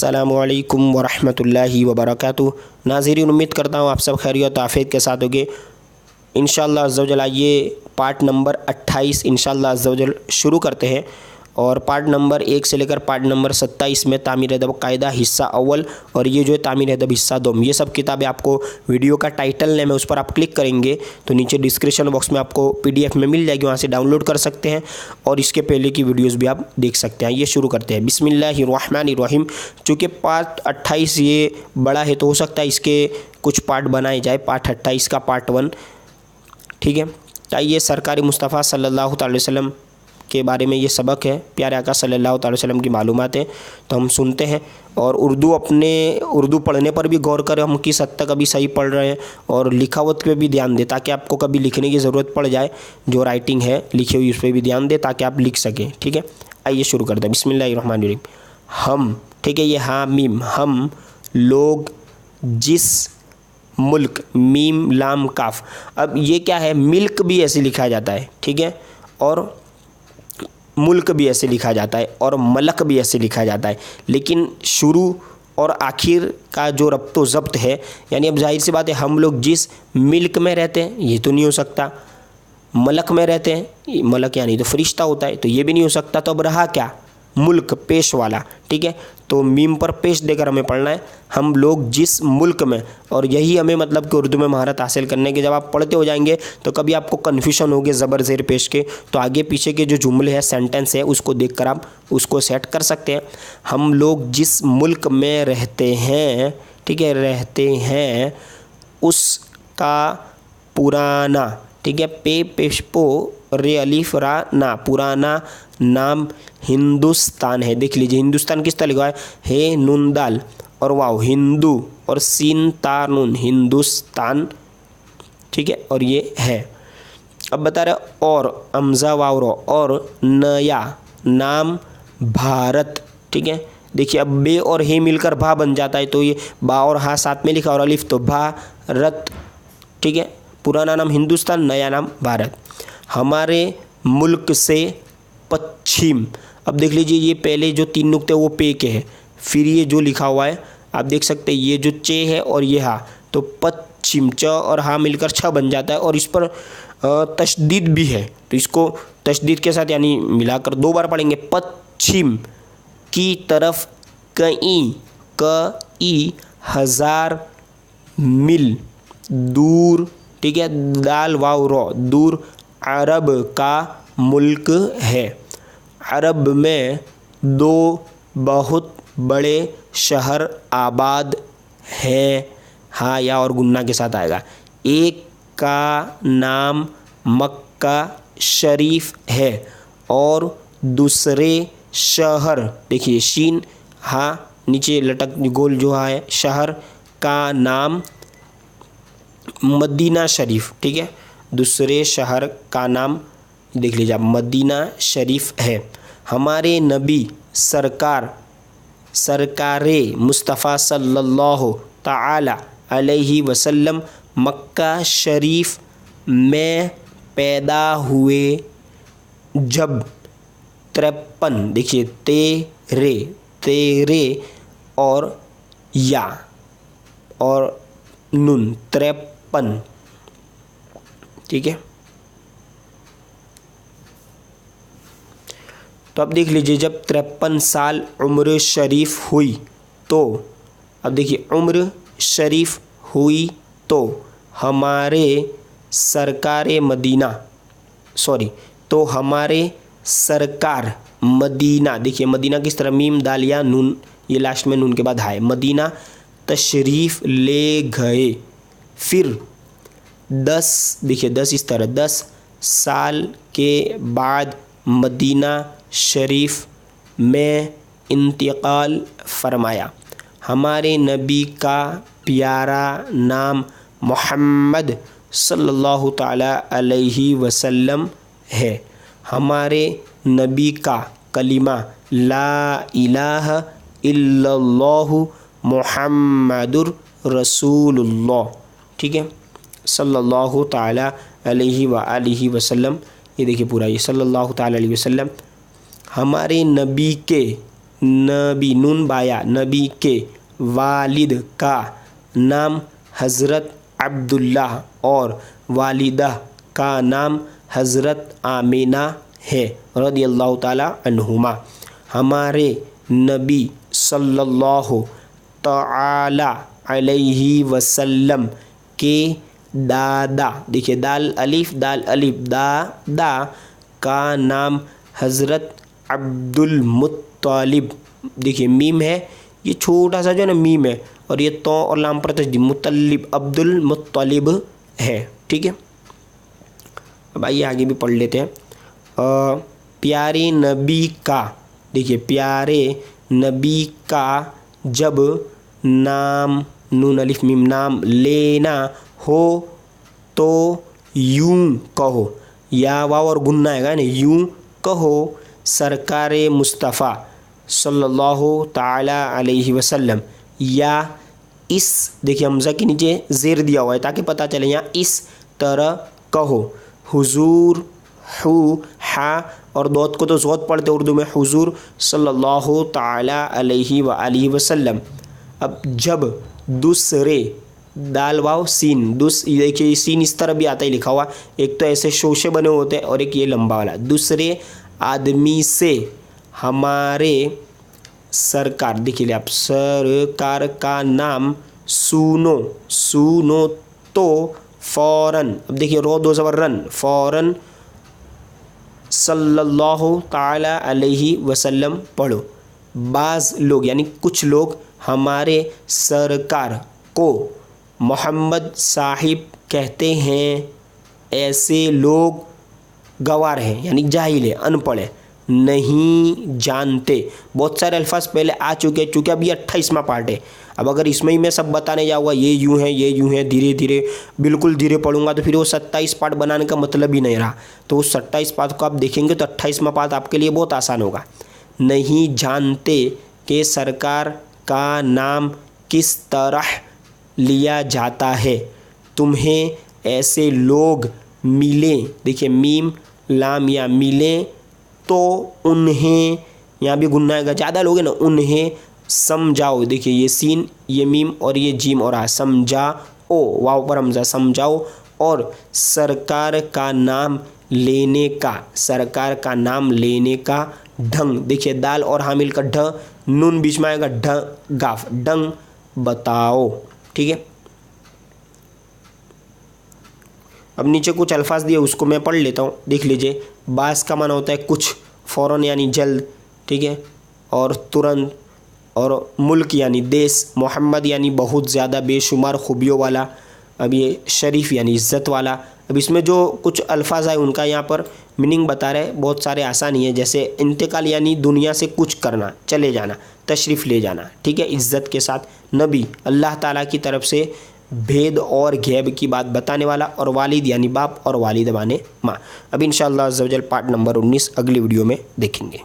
अस्सलामुअलैकुम वरहमतुल्लाहि वबरकातुहू। नाज़रीन, उम्मीद करता हूँ आप सब खैरियत आफ़ियत के साथ होंगे। इंशाअल्लाह अज़्ज़वजल ये पार्ट नंबर 28 इंशाअल्लाह अज़्ज़वजल शुरू करते हैं। और पार्ट नंबर 1 से लेकर पार्ट नंबर 27 में तामीर अदब कायदा हिस्सा अव्वल और ये जो है तामीर अदब हिस्सा दोम, ये सब किताबें आपको वीडियो का टाइटल नेम है उस पर आप क्लिक करेंगे तो नीचे डिस्क्रिप्शन बॉक्स में आपको PDF में मिल जाएगी, वहाँ से डाउनलोड कर सकते हैं और इसके पहले की वीडियोज़ भी आप देख सकते हैं। ये शुरू करते हैं। बिस्मिल्लाहिर्रहमानिर्रहीम। चूँकि पार्ट 28 ये बड़ा है तो हो सकता है इसके कुछ पार्ट बनाए जाए। पार्ट 28 का पार्ट 1, ठीक है। आइए, सरकारी मुस्तफ़ा सल्लल्लाहु अलैहि वसल्लम के बारे में ये सबक है, प्यारे आका सल्लल्लाहु अलैहि वसल्लम की मालूमात है, तो हम सुनते हैं। और उर्दू पढ़ने पर भी गौर करें, हम किस हद तक अभी सही पढ़ रहे हैं, और लिखावट पे भी ध्यान दें ताकि आपको कभी लिखने की ज़रूरत पड़ जाए, जो राइटिंग है लिखी हुई उस पर भी ध्यान दें ताकि आप लिख सकें, ठीक है। आइए शुरू करते हैं। बिस्मिल्लाहिर्रहमानिर्रहीम। हम, ठीक है, ये हाँ मीम, हम लोग जिस मुल्क, मीम लाम काफ। अब ये क्या है, मिल्क भी ऐसे लिखा जाता है, ठीक है, और मुल्क भी ऐसे लिखा जाता है और मलक भी ऐसे लिखा जाता है, लेकिन शुरू और आखिर का जो रब्तो ज़ब्त है, यानी अब जाहिर सी बात है हम लोग जिस मिल्क में रहते हैं ये तो नहीं हो सकता, मलक में रहते हैं, मलक यानी तो फरिश्ता होता है, तो ये भी नहीं हो सकता। तो अब रहा क्या, मुल्क, पेश वाला, ठीक है। तो मीम पर पेश देकर हमें पढ़ना है, हम लोग जिस मुल्क में। और यही हमें मतलब कि उर्दू में महारत हासिल करने के, जब आप पढ़ते हो जाएंगे तो कभी आपको कन्फ्यूजन होगी ज़बर ज़ेर पेश के, तो आगे पीछे के जो जुमले हैं, सेंटेंस है, उसको देखकर आप उसको सेट कर सकते हैं। हम लोग जिस मुल्क में रहते हैं, ठीक है, रहते हैं, उसका पुराना, ठीक है, पे पेश पो रे अलिफ रा ना, पुराना नाम हिंदुस्तान है। देख लीजिए हिंदुस्तान किस तरह लिखा है नून दाल और वाव, हिंदू और सीन ता नून, हिंदुस्तान, ठीक है, और ये है। अब बता रहे और अमजा वाव रो, और नया नाम भारत, ठीक है। देखिए अब बे और हे मिलकर भा बन जाता है, तो ये बा और हा साथ में लिखा और अलिफ, तो भारत, ठीक है। पुराना नाम हिंदुस्तान, नया नाम भारत। हमारे मुल्क से पश्चिम। अब देख लीजिए ये पहले जो 3 नुक्ते वो पे के हैं, फिर ये जो लिखा हुआ है आप देख सकते हैं, ये जो चे है और ये हा, तो पश्चिम, च और हा मिलकर छ बन जाता है। और इस पर तशदीद भी है, तो इसको तशदीद के साथ यानी मिलाकर 2 बार पढ़ेंगे। पश्चिम की तरफ कई, कई हजार मील दूर, ठीक है, दाल वाव रो, दूर अरब का मुल्क है। अरब में 2 बहुत बड़े शहर आबाद हैं, हाँ या और गुन्ना के साथ आएगा। एक का नाम मक्का शरीफ है और दूसरे शहर, देखिए शीन हाँ नीचे लटक गोल जो है, शहर का नाम मदीना शरीफ, ठीक है, दूसरे शहर का नाम देख लीजिए आप मदीना शरीफ है। हमारे नबी सरकारे मुस्तफ़ा सल्लल्लाहु ताला अलैहि वसल्लम मक्का शरीफ में पैदा हुए जब 53, देखिए तेरे और या और नून 53, ठीक है। तो अब देख लीजिए जब 53 साल उम्र शरीफ हुई तो, अब देखिए उम्र शरीफ हुई तो हमारे सरकार मदीना, देखिए मदीना किस तरह, मीम दाल या नून, ये लास्ट में नून के बाद है, मदीना तशरीफ़ ले गए। फिर 10, देखिए 10 इस तरह, 10 साल के बाद मदीना शरीफ में इंतकाल फरमाया। हमारे नबी का प्यारा नाम मोहम्मद सल्लल्लाहु ताला अलैहि वसल्लम है। हमारे नबी का कलिमा ला इलाहा इल्लल्लाहु मुहम्मदुर रसूलुल्लाह, ठीक है, सल्लल्लाहु ताला अलैहि व आलिहि वसल्लम। ये देखिए पूरा ये सल्लल्लाहु ताला अलैहि वसल्लम। हमारे नबी के नबी नून बाया नबी के वालिद का नाम हज़रत अब्दुल्लाह और वालिदा का नाम हज़रत आमिना है रदियल्लाहु ताला अन्हुमा। हमारे नबी सल्लल्लाहु ताला अलैहि वसल्लम के दादा, देखिए दाल अलिफ दादा का नाम हज़रत अब्दुल मुत्तलिब, देखिए मीम है, ये छोटा सा जो है ना मीम है, और ये तो और लाम पर तस्दीद मुत्तलिब अब्दुल मुत्तलिब है। ठीक है, अब आइए आगे भी पढ़ लेते हैं। प्यारे नबी का, देखिए प्यारे नबी का जब नाम नून अलिफ मीम नाम लेना हो तो यूं कहो, या वाव और गुन्ना है ना, यूं कहो सरकारे मुस्तफ़ा सल्लल्लाहु ताला अलैहि वसल्लम, या इस, देखिए हमज़ा के नीचे ज़ेर दिया हुआ है ताकि पता चले, यहाँ इस तरह कहो। हुजूर हु हा और दौत को तो ज़ौत पढ़ते उर्दू में, हुजूर सल्लल्लाहु ताला अलैहि वआलिहि वसल्लम। अब जब दूसरे दाल वाव सीन देखिए सीन इस तरह भी आता ही लिखा हुआ, एक तो ऐसे शोशे बने होते हैं और एक ये लंबा वाला, दूसरे आदमी से हमारे सरकार, देखिए आप सरकार का नाम सुनो तो फ़ौरन, अब देखिए रो दो ज़बर रन, फ़ौरन सल्लल्लाहु ताला अलैहि वसल्लम पढ़ो। बाज़ लोग यानी कुछ लोग हमारे सरकार को मोहम्मद साहिब कहते हैं, ऐसे लोग गवार हैं यानी जाहिल है, अनपढ़ है, नहीं जानते। बहुत सारे अल्फाज पहले आ चुके चूँकि अब ये 28वां पार्ट है। अब अगर इसमें ही मैं सब बताने जाऊँगा ये यूँ है धीरे धीरे बिल्कुल धीरे पढ़ूंगा तो फिर वो 27 पार्ट बनाने का मतलब ही नहीं रहा। तो उस 27 पार्ट को आप देखेंगे तो 28वां पार्ट आपके लिए बहुत आसान होगा। नहीं जानते कि सरकार का नाम किस तरह लिया जाता है, तुम्हें ऐसे लोग मिले, देखिए मीम लाम या मिले तो उन्हें, यहाँ भी गुन्ना आएगा, ज़्यादा लोग हैं ना, उन्हें समझाओ, देखिए ये सीन ये मीम और ये जीम और आ, समझाओ वाव पर हमजा, समझाओ। और सरकार का नाम लेने का ढंग, देखिए दाल और हामिल का ढ, नून बीच में आएगा, ढ गाफ, ढंग बताओ। ठीक है, अब नीचे कुछ अल्फाज दिए उसको मैं पढ़ लेता हूँ, देख लीजिए। बास का माना होता है कुछ, फ़ौरन यानी जल्द, ठीक है, और तुरंत, और मुल्क यानी देश, मोहम्मद यानी बहुत ज़्यादा बेशुमार खूबियों वाला, अब ये शरीफ यानी इज़्ज़त वाला। अब इसमें जो कुछ अल्फाज आए उनका यहाँ पर मीनिंग बता रहे, बहुत सारे आसान ही है, जैसे इंतकाल यानी दुनिया से कुछ करना, चले जाना, तशरीफ़ ले जाना, ठीक है, इज़्ज़त के साथ। नबी अल्लाह ताला की तरफ से भेद और गैब की बात बताने वाला, और वालिद यानी बाप और वालिद माने माँ। अब इंशाअल्लाह अज़्ज़ व जल पार्ट नंबर 19 अगली वीडियो में देखेंगे।